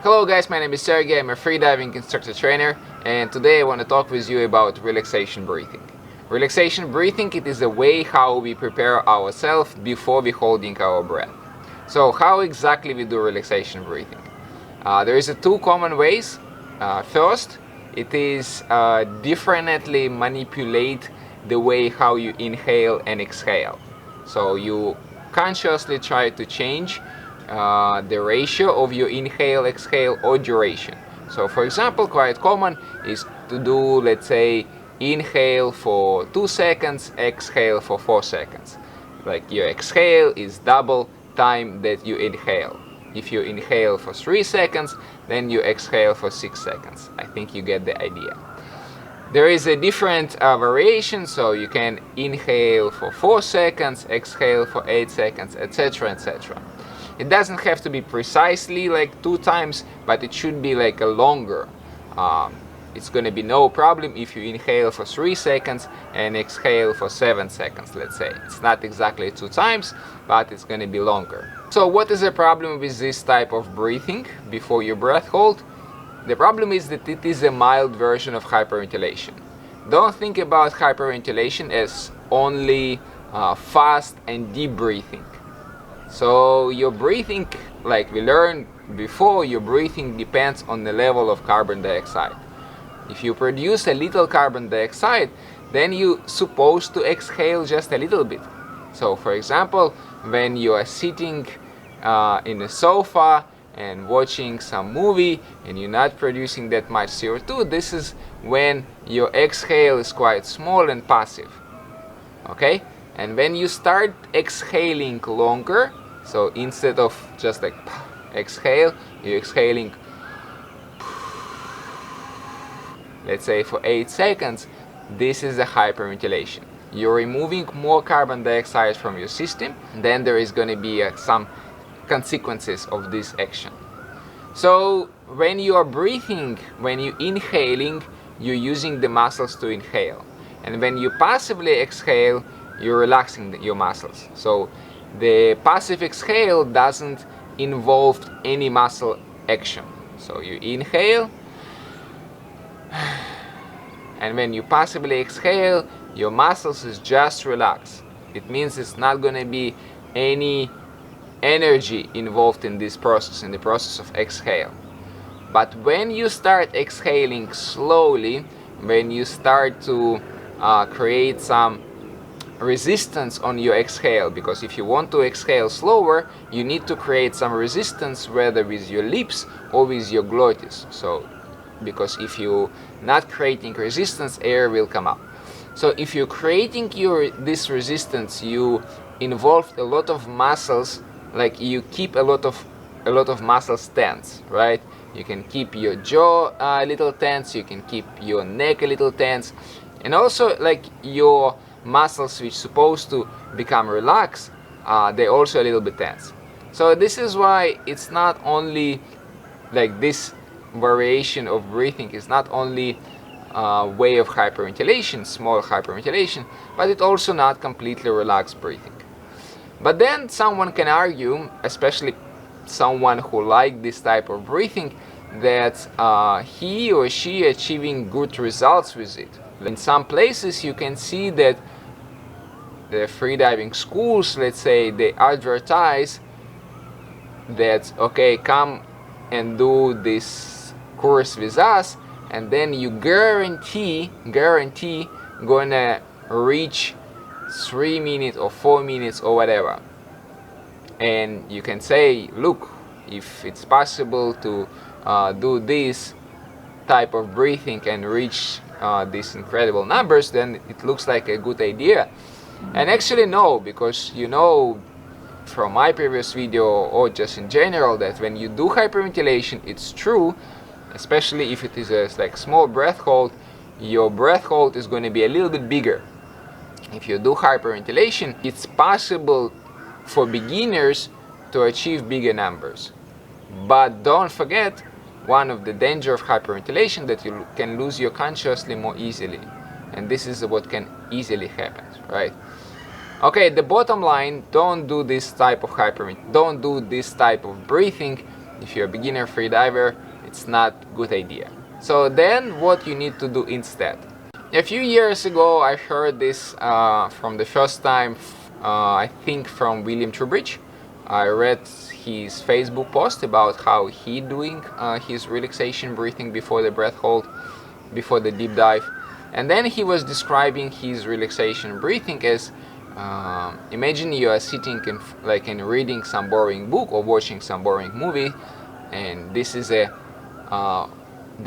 Hello guys, my name is Sergey. I'm a freediving instructor trainer, and today I want to talk with you about relaxation breathing. Relaxation breathing, it is a way how we prepare ourselves before we holding our breath. So how exactly we do relaxation breathing? There is two common ways. First, it is differently manipulate the way how you inhale and exhale. So you consciously try to change the ratio of your inhale, exhale, or duration. So for example, quite common is to do, let's say, inhale for 2 seconds, exhale for 4 seconds. Like your exhale is double time that you inhale. If you inhale for 3 seconds, then you exhale for 6 seconds. I think you get the idea. There is a different variation, so you can inhale for 4 seconds, exhale for 8 seconds, etc, etc. It doesn't have to be precisely like 2 times, but it should be like a longer. It's going to be no problem if you inhale for 3 seconds and exhale for 7 seconds, let's say. It's not exactly 2 times, but it's going to be longer. So what is the problem with this type of breathing before your breath hold? The problem is that it is a mild version of hyperventilation. Don't think about hyperventilation as only fast and deep breathing. So your breathing, like we learned before, your breathing depends on the level of carbon dioxide. If you produce a little carbon dioxide, then you're supposed to exhale just a little bit. So for example, when you are sitting in a sofa and watching some movie and you're not producing that much CO2, this is when your exhale is quite small and passive. Okay? And when you start exhaling longer, so instead of just like exhale, you're exhaling, let's say for 8 seconds, this is a hyperventilation. You're removing more carbon dioxide from your system, then there is going to be some consequences of this action. So when you are breathing, when you're inhaling, you're using the muscles to inhale. And when you passively exhale, you're relaxing your muscles. So the passive exhale doesn't involve any muscle action. So you inhale, and when you passively exhale, your muscles is just relaxed. It means it's not going to be any energy involved in this process, in the process of exhale. But when you start exhaling slowly, when you start to create some resistance on your exhale, because if you want to exhale slower, you need to create some resistance, whether with your lips or with your glottis. So because if you're not creating resistance, air will come up. So if you're creating this resistance, you involve a lot of muscles, like you keep a lot of muscles tense, right? You can keep your jaw a little tense, you can keep your neck a little tense, and also like your muscles which supposed to become relaxed, they're also a little bit tense. So this is why it's not only like this variation of breathing is not only a way of hyperventilation, small hyperventilation, but it's also not completely relaxed breathing. But then someone can argue, especially someone who like this type of breathing, that he or she achieving good results with it. In some places you can see that the freediving schools, let's say, they advertise that, okay, come and do this course with us, and then you guarantee gonna reach 3 minutes or 4 minutes or whatever. And you can say, look, if it's possible to do this type of breathing and reach these incredible numbers, then it looks like a good idea. And actually no, because you know from my previous video or just in general that when you do hyperventilation, it's true, especially if it is a like small breath hold, your breath hold is going to be a little bit bigger. If you do hyperventilation, it's possible for beginners to achieve bigger numbers. But don't forget, one of the dangers of hyperventilation that you can lose your consciously more easily. And this is what can easily happen, right? Okay, the bottom line, don't do this type of breathing If you're a beginner freediver, it's not a good idea. So then what you need to do instead? A few years ago I heard this from the first time, I think from William Trubridge. I read his Facebook post about how he doing his relaxation breathing before the breath hold, before the deep dive. And then he was describing his relaxation breathing as imagine you are sitting and reading some boring book or watching some boring movie, and this is the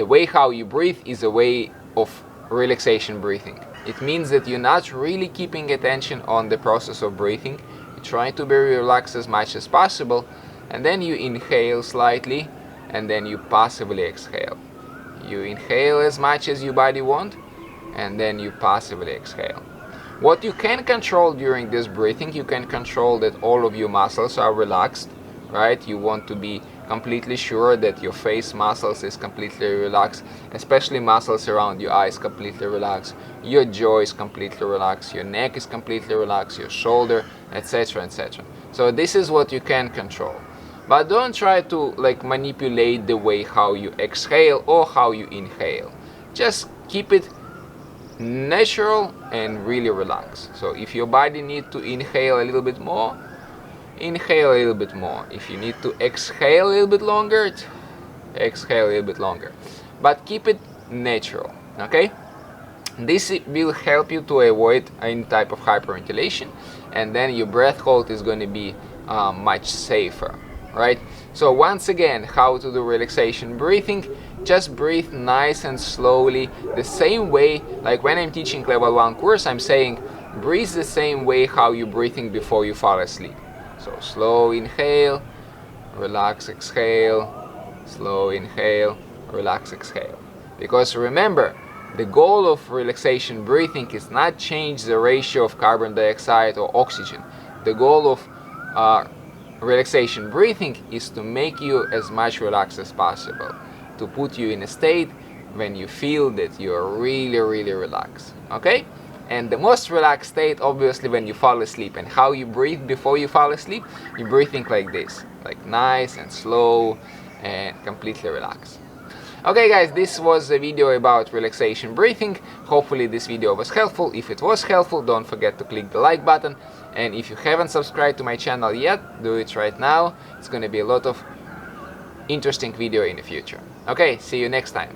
way how you breathe is a way of relaxation breathing. It means that you're not really keeping attention on the process of breathing. You try to be relaxed as much as possible, and then you inhale slightly, and then you passively exhale. You inhale as much as your body wants, and then you passively exhale. What you can control during this breathing, you can control that all of your muscles are relaxed, right? You want to be completely sure that your face muscles is completely relaxed, especially muscles around your eyes completely relaxed, your jaw is completely relaxed, your neck is completely relaxed, your shoulder, etc., etc. So this is what you can control. But don't try to manipulate the way how you exhale or how you inhale. Just keep it natural and really relax. So if your body needs to inhale a little bit more, inhale a little bit more. If you need to exhale a little bit longer, exhale a little bit longer. But keep it natural, okay? This will help you to avoid any type of hyperventilation, and then your breath hold is going to be much safer, right? So once again, how to do relaxation breathing? Just breathe nice and slowly, the same way, like when I'm teaching level 1 course, I'm saying breathe the same way how you're breathing before you fall asleep. So slow inhale, relax exhale, slow inhale, relax exhale. Because remember, the goal of relaxation breathing is not change the ratio of carbon dioxide or oxygen. The goal of relaxation breathing is to make you as much relaxed as possible, to put you in a state when you feel that you are really, really relaxed, okay? And the most relaxed state, obviously, when you fall asleep. And how you breathe before you fall asleep? You're breathing like this, like nice and slow and completely relaxed. Okay guys, this was a video about relaxation breathing. Hopefully this video was helpful. If it was helpful, don't forget to click the like button. And if you haven't subscribed to my channel yet, do it right now. It's going to be a lot of interesting video in the future. Okay, see you next time.